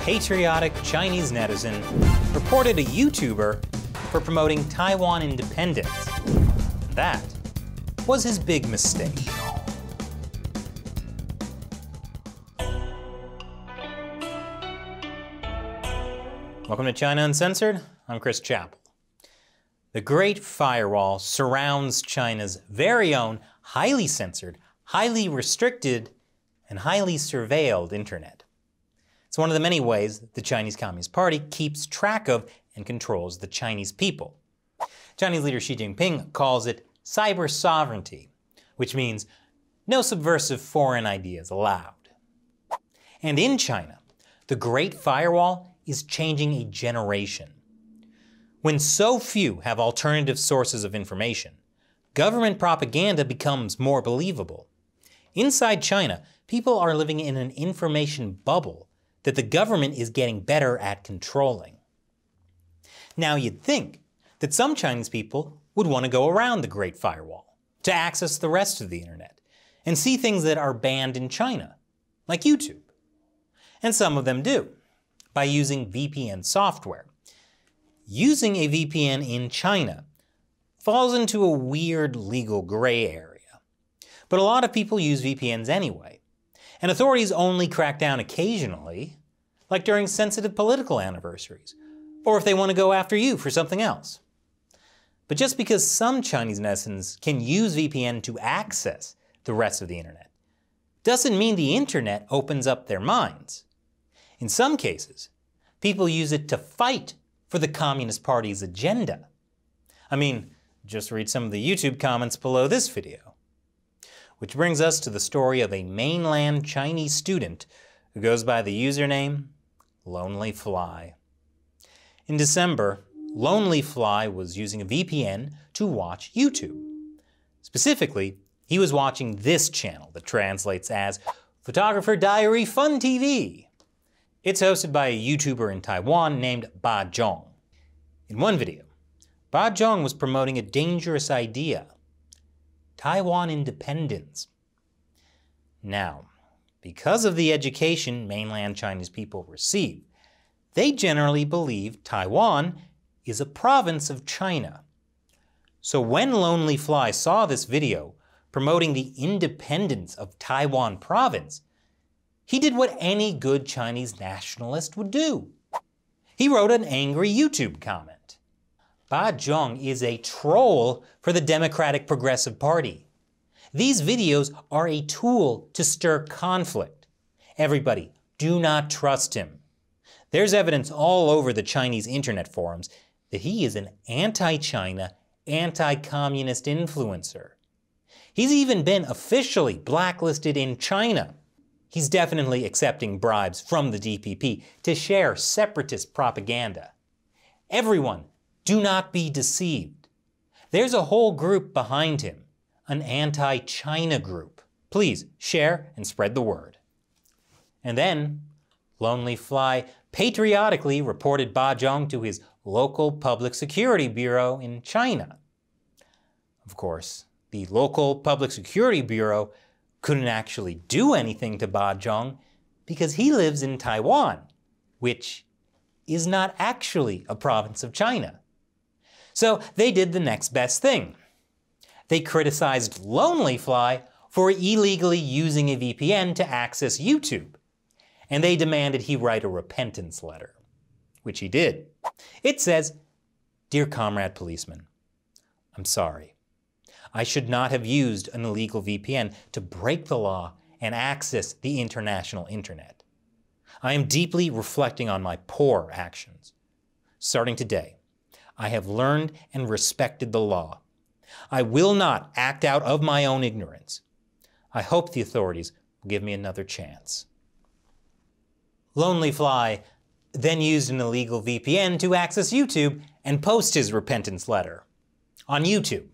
patriotic Chinese netizen reported a YouTuber for promoting Taiwan independence. That was his big mistake. Welcome to China Uncensored. I'm Chris Chappell. The Great Firewall surrounds China's very own highly censored, highly restricted, and highly surveilled internet. It's one of the many ways that the Chinese Communist Party keeps track of and controls the Chinese people. Chinese leader Xi Jinping calls it cyber sovereignty, which means no subversive foreign ideas allowed. And in China, the Great Firewall is changing a generation. When so few have alternative sources of information, government propaganda becomes more believable. Inside China, people are living in an information bubble that the government is getting better at controlling. Now you'd think that some Chinese people would want to go around the Great Firewall to access the rest of the internet and see things that are banned in China, like YouTube. And some of them do, by using VPN software. Using a VPN in China falls into a weird legal gray area. But a lot of people use VPNs anyway, and authorities only crack down occasionally, like during sensitive political anniversaries, or if they want to go after you for something else. But just because some Chinese netizens can use VPN to access the rest of the internet, doesn't mean the internet opens up their minds. In some cases, people use it to fight for the Communist Party's agenda. I mean, just read some of the YouTube comments below this video. Which brings us to the story of a mainland Chinese student who goes by the username Lonely Fly. In December, Lonely Fly was using a VPN to watch YouTube. Specifically, he was watching this channel that translates as Photographer Diary Fun TV. It's hosted by a YouTuber in Taiwan named Ba Zhong. In one video, Ba Zhong was promoting a dangerous idea: Taiwan independence. Now, because of the education mainland Chinese people receive, they generally believe Taiwan is a province of China. So when Lonely Fly saw this video promoting the independence of Taiwan province, he did what any good Chinese nationalist would do. He wrote an angry YouTube comment. Ba Zhong is a troll for the Democratic Progressive Party. These videos are a tool to stir conflict. Everybody, do not trust him. There's evidence all over the Chinese internet forums that he is an anti-China, anti-communist influencer. He's even been officially blacklisted in China. He's definitely accepting bribes from the DPP to share separatist propaganda. Everyone, do not be deceived. There's a whole group behind him, an anti-China group. Please share and spread the word. And then, Lonely Fly patriotically reported Ba Zhong to his local public security bureau in China. Of course, the local public security bureau couldn't actually do anything to Ba Zhong because he lives in Taiwan, which is not actually a province of China. So they did the next best thing. They criticized Lonely Fly for illegally using a VPN to access YouTube, and they demanded he write a repentance letter, which he did. It says, "Dear Comrade Policeman, I'm sorry. I should not have used an illegal VPN to break the law and access the international internet. I am deeply reflecting on my poor actions. Starting today, I have learned and respected the law. I will not act out of my own ignorance. I hope the authorities will give me another chance." Lonely Fly then used an illegal VPN to access YouTube and post his repentance letter on YouTube.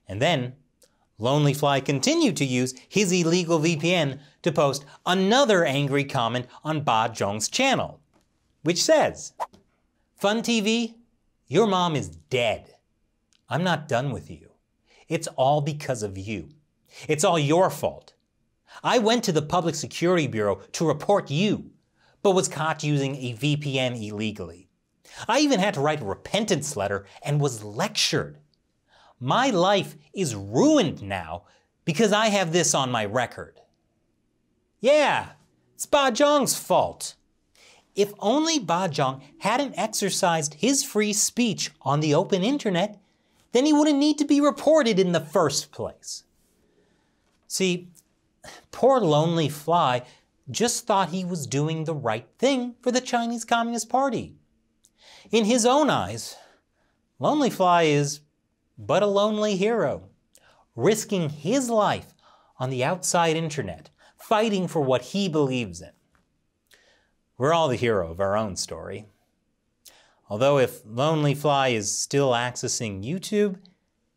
And then, Lonely Fly continued to use his illegal VPN to post another angry comment on Ba Zhong's channel, which says, "Fun TV, your mom is dead. I'm not done with you. It's all because of you. It's all your fault. I went to the Public Security Bureau to report you, but was caught using a VPN illegally. I even had to write a repentance letter and was lectured. My life is ruined now because I have this on my record. Yeah, it's Ba Zhang's fault. If only Ba Zhang hadn't exercised his free speech on the open internet, then he wouldn't need to be reported in the first place. See, poor Lonely Fly just thought he was doing the right thing for the Chinese Communist Party. In his own eyes, Lonely Fly is but a lonely hero, risking his life on the outside internet, fighting for what he believes in. We're all the hero of our own story. Although if Lonely Fly is still accessing YouTube,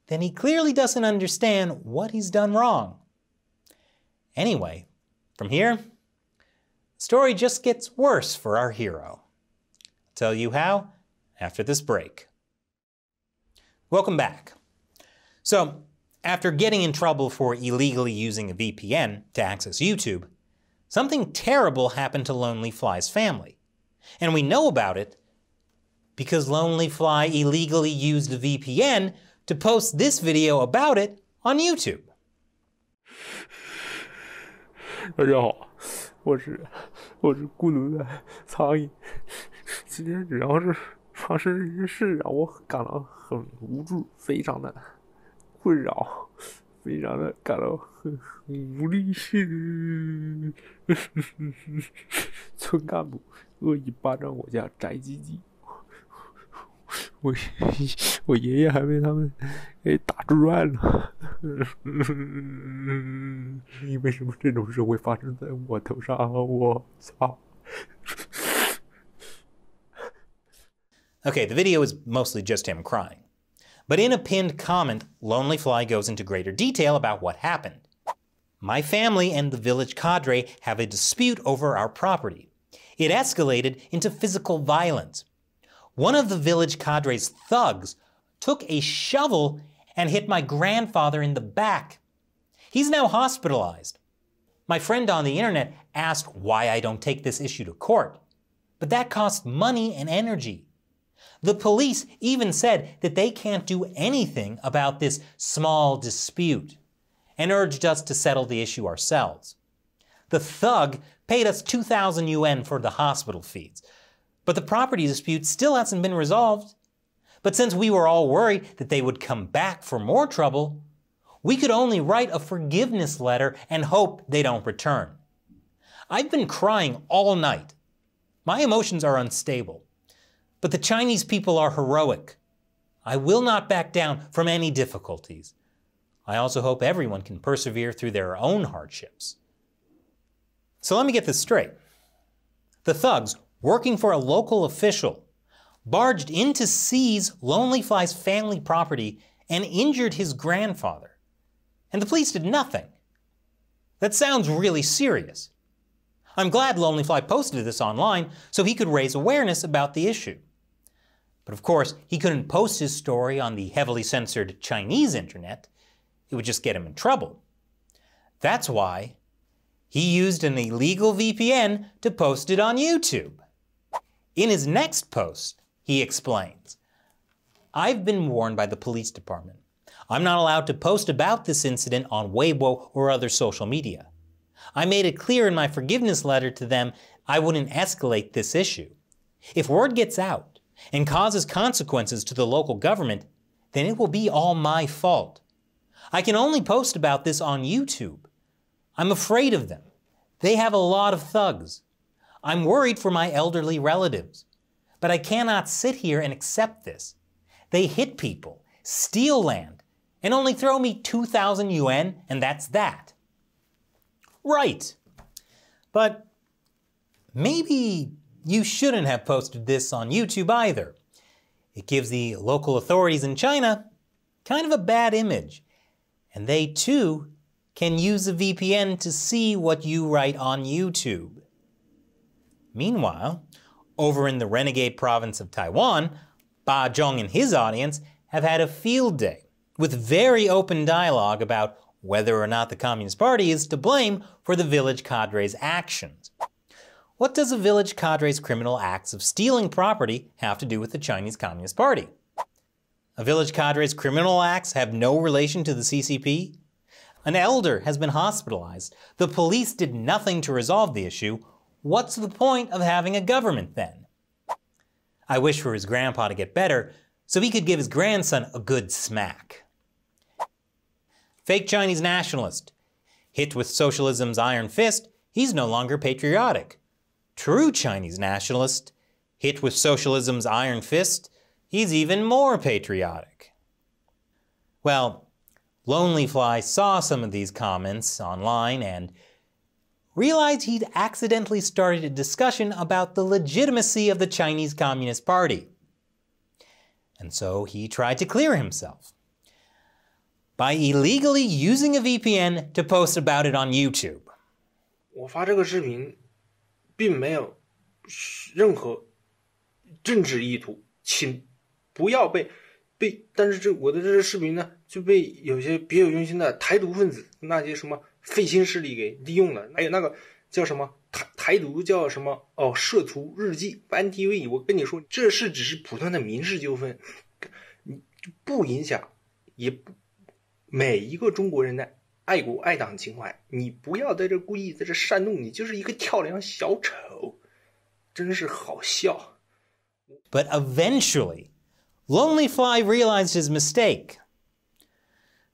then he clearly doesn't understand what he's done wrong. Anyway, from here, the story just gets worse for our hero. I'll tell you how after this break. Welcome back. So, after getting in trouble for illegally using a VPN to access YouTube, something terrible happened to Lonely Fly's family. And we know about it because Lonely Fly illegally used a VPN to post this video about it on YouTube. 大家好，我是孤独的苍蝇。今天只要是发生一些事，让我感到很无助，非常的困扰，非常的感到很无力。村干部恶意霸占我家宅基地，我爷爷还被他们给打转了。为什么这种事会发生在我头上？我操！ Okay, the video is mostly just him crying. But in a pinned comment, Lonely Fly goes into greater detail about what happened. My family and the village cadre have a dispute over our property. It escalated into physical violence. One of the village cadre's thugs took a shovel and hit my grandfather in the back. He's now hospitalized. My friend on the internet asked why I don't take this issue to court, but that costs money and energy. The police even said that they can't do anything about this small dispute and urged us to settle the issue ourselves. The thug paid us 2,000 yuan for the hospital fees, but the property dispute still hasn't been resolved. But since we were all worried that they would come back for more trouble, we could only write a forgiveness letter and hope they don't return. I've been crying all night. My emotions are unstable. But the Chinese people are heroic. I will not back down from any difficulties. I also hope everyone can persevere through their own hardships. So let me get this straight. The thugs, working for a local official, barged in to seize Lonely Fly's family property and injured his grandfather. And the police did nothing. That sounds really serious. I'm glad Lonely Fly posted this online so he could raise awareness about the issue. But of course, he couldn't post his story on the heavily censored Chinese internet. It would just get him in trouble. That's why he used an illegal VPN to post it on YouTube. In his next post, he explains, I've been warned by the police department. I'm not allowed to post about this incident on Weibo or other social media. I made it clear in my forgiveness letter to them I wouldn't escalate this issue. If word gets out and causes consequences to the local government, then it will be all my fault. I can only post about this on YouTube. I'm afraid of them. They have a lot of thugs. I'm worried for my elderly relatives. But I cannot sit here and accept this. They hit people, steal land, and only throw me 2,000 yuan, and that's that. Right. But maybe you shouldn't have posted this on YouTube either. It gives the local authorities in China kind of a bad image. And they too can use a VPN to see what you write on YouTube. Meanwhile, over in the renegade province of Taiwan, Ba Zhang and his audience have had a field day with very open dialogue about whether or not the Communist Party is to blame for the village cadre's actions. What does a village cadre's criminal acts of stealing property have to do with the Chinese Communist Party? A village cadre's criminal acts have no relation to the CCP? An elder has been hospitalized. The police did nothing to resolve the issue. What's the point of having a government then? I wish for his grandpa to get better so he could give his grandson a good smack. Fake Chinese nationalist. Hit with socialism's iron fist, he's no longer patriotic. True Chinese nationalist. Hit with socialism's iron fist, he's even more patriotic. Well, Lonely Fly saw some of these comments online and realized he'd accidentally started a discussion about the legitimacy of the Chinese Communist Party. And so he tried to clear himself by illegally using a VPN to post about it on YouTube. 我发这个视频并没有任何政治意图，请不要但是我的这个视频呢就被有些别有用心的台独分子那些什么废心势力给利用了，还有那个叫什么台独叫什么涉图日记班 TV， 我跟你说这是只是普通的民事纠纷，不影响也不每一个中国人的爱国爱党情怀，你不要在这故意在这煽动，你就是一个跳梁小丑，真是好笑。 But eventually, Lonely Fly realized his mistake.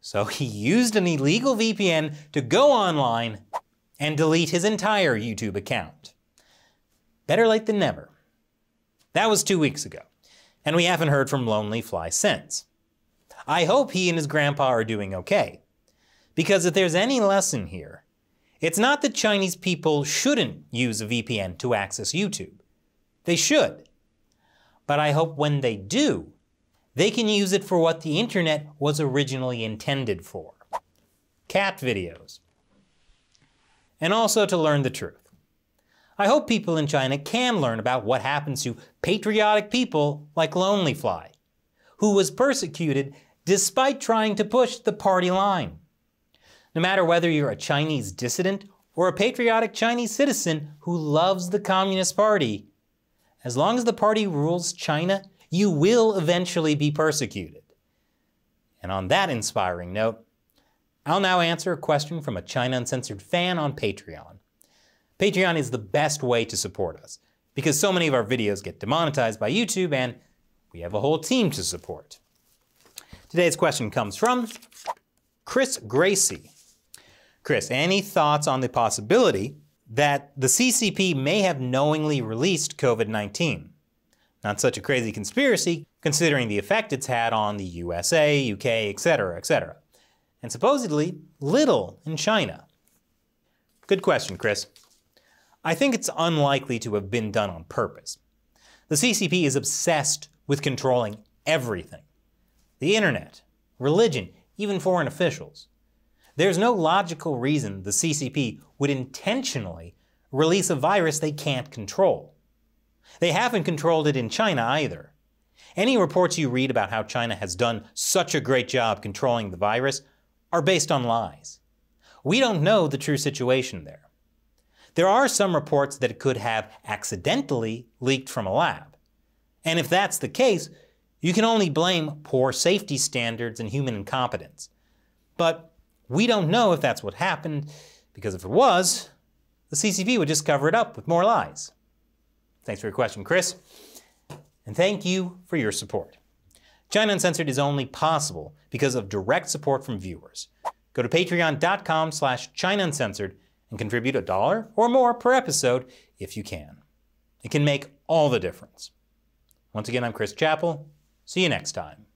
So he used an illegal VPN to go online and delete his entire YouTube account. Better late than never. That was 2 weeks ago, and we haven't heard from Lonely Fly since. I hope he and his grandpa are doing okay. Because if there's any lesson here, it's not that Chinese people shouldn't use a VPN to access YouTube. They should. But I hope when they do, they can use it for what the internet was originally intended for. Cat videos. And also to learn the truth. I hope people in China can learn about what happens to patriotic people like Lonely Fly, who was persecuted despite trying to push the party line. No matter whether you're a Chinese dissident or a patriotic Chinese citizen who loves the Communist Party, as long as the party rules China, you will eventually be persecuted. And on that inspiring note, I'll now answer a question from a China Uncensored fan on Patreon. Patreon is the best way to support us, because so many of our videos get demonetized by YouTube and we have a whole team to support. Today's question comes from Chris Gracie. Chris, any thoughts on the possibility that the CCP may have knowingly released COVID-19? Not such a crazy conspiracy, considering the effect it's had on the USA, UK, etc., etc. And supposedly little in China. Good question, Chris. I think it's unlikely to have been done on purpose. The CCP is obsessed with controlling everything. The internet, religion, even foreign officials. There's no logical reason the CCP would intentionally release a virus they can't control. They haven't controlled it in China either. Any reports you read about how China has done such a great job controlling the virus are based on lies. We don't know the true situation there. There are some reports that it could have accidentally leaked from a lab. And if that's the case, you can only blame poor safety standards and human incompetence. But we don't know if that's what happened, because if it was, the CCP would just cover it up with more lies. Thanks for your question, Chris. And thank you for your support. China Uncensored is only possible because of direct support from viewers. Go to patreon.com/China Uncensored and contribute $1 or more per episode if you can. It can make all the difference. Once again, I'm Chris Chappell. See you next time.